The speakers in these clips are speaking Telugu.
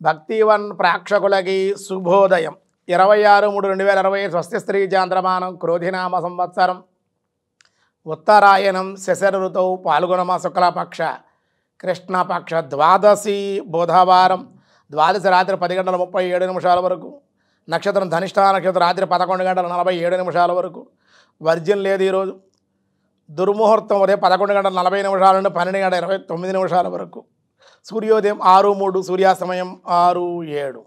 భక్తివన్ ప్రేక్షకులకి శుభోదయం 26/3/2020 స్వస్తి స్త్రీ చాంద్రమానం క్రోధినామ సంవత్సరం ఉత్తరాయణం శశర ఋతువు పాల్గొనమ శుక్లపక్ష కృష్ణపక్ష ద్వాదశి బుధవారం ద్వాదశి రాత్రి 10:37 వరకు నక్షత్రం ధనిష్ఠా నక్షత్రం రాత్రి 11:47 వరకు వర్జ్యం లేదు ఈరోజు దుర్ముహూర్తం ఉదయం 11:40 నుండి 12:29 వరకు సూర్యోదయం 6:03 సూర్యాస్తమయం 6:07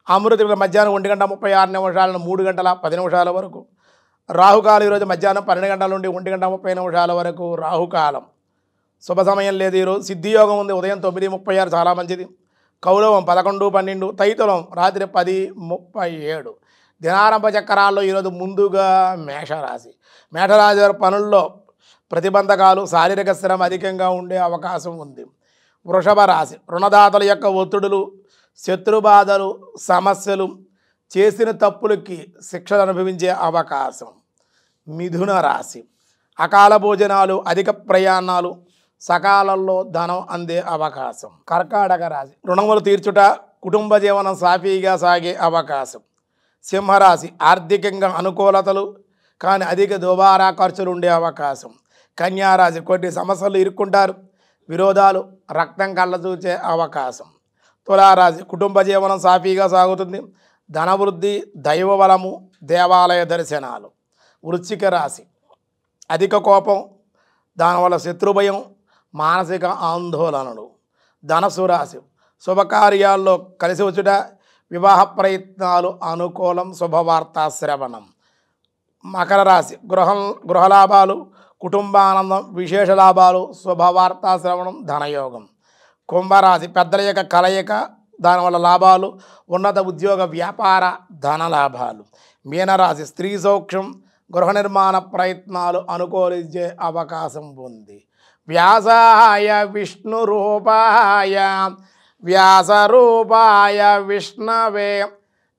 అమృత మధ్యాహ్నం 1:36 నుండి 3:10 వరకు రాహుకాలం ఈరోజు మధ్యాహ్నం 12 గంటల నుండి 1:30 వరకు రాహుకాలం శుభ సమయం లేదు ఈరోజు సిద్ధియోగం ఉంది ఉదయం 9:36 చాలా మంచిది కౌలవం 11:12 తైతులం రాత్రి 10:37 దినారంభ చక్రాల్లో ఈరోజు ముందుగా మేషరాశి వారి పనుల్లో ప్రతిబంధకాలు శారీరక శ్రమ అధికంగా ఉండే అవకాశం ఉంది వృషభ రాశి రుణదాతల యొక్క ఒత్తిడులు శత్రుబాధలు సమస్యలు చేసిన తప్పులకి శిక్షలు అనుభవించే అవకాశం మిథున రాశి అకాల భోజనాలు అధిక ప్రయాణాలు సకాలంలో ధనం అందే అవకాశం కర్కాటక రాశి రుణములు తీర్చుట కుటుంబ జీవనం సాఫీగా సాగే అవకాశం సింహరాశి ఆర్థికంగా అనుకూలతలు కానీ అధిక దుబారా ఖర్చులు ఉండే అవకాశం కన్యారాశి కొన్ని సమస్యలు ఇరుక్కుంటారు విరోధాలు రక్తం కళ్ళ చూచే అవకాశం తులారాశి కుటుంబ జీవనం సాఫీగా సాగుతుంది ధనవృద్ధి దైవ బలము దేవాలయ దర్శనాలు వృశ్చిక రాశి అధిక కోపం దానివల్ల శత్రుభయం మానసిక ఆందోళనలు ధనస్సు రాశి శుభకార్యాల్లో కలిసి వచ్చుట వివాహ ప్రయత్నాలు అనుకూలం శుభవార్తా శ్రవణం మకర రాశి గృహలాభాలు కుటుంబానందం విశేష లాభాలు శుభవార్తా శ్రవణం ధనయోగం కుంభరాశి పెద్దల యొక్క కలయిక దానివల్ల లాభాలు ఉన్నత ఉద్యోగ వ్యాపార ధన లాభాలు మీనరాశి స్త్రీ సౌఖ్యం గృహ నిర్మాణ ప్రయత్నాలు అనుకూలించే అవకాశం ఉంది వ్యాసాయ విష్ణు రూపాయ వ్యాసరూపాయ విష్ణవే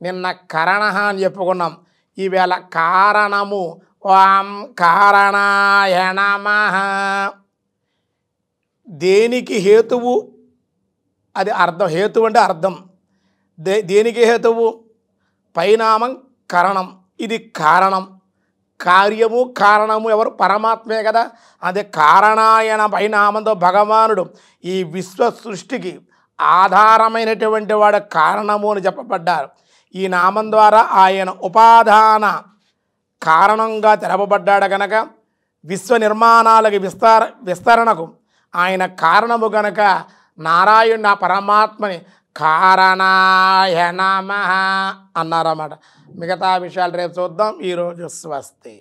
నిన్న కరణ అని చెప్పుకున్నాం ఈవేళ కారణము ఓం కారణాయ నమః దేనికి హేతువు అది అర్థం హేతువు అంటే అర్థం దేనికి హేతువు పరిణామం కారణం ఇది కారణం కార్యము కారణము ఎవరు పరమాత్మే కదా అదే కారణాయన పరిణామంతో భగవానుడు ఈ విశ్వ సృష్టికి ఆధారమైనటువంటి వాడు కారణము అని చెప్పబడ్డారు ఈ నామం ద్వారా ఆయన ఉపాదాన కారణంగా తెరపబడ్డాడు కనుక విశ్వ నిర్మాణాలకి విస్తరణకు ఆయన కారణము కనుక నారాయణ పరమాత్మని కారణాయ నమః అన్నారన్నమాట మిగతా విషయాలు రేపు చూద్దాం ఈరోజు స్వస్తి.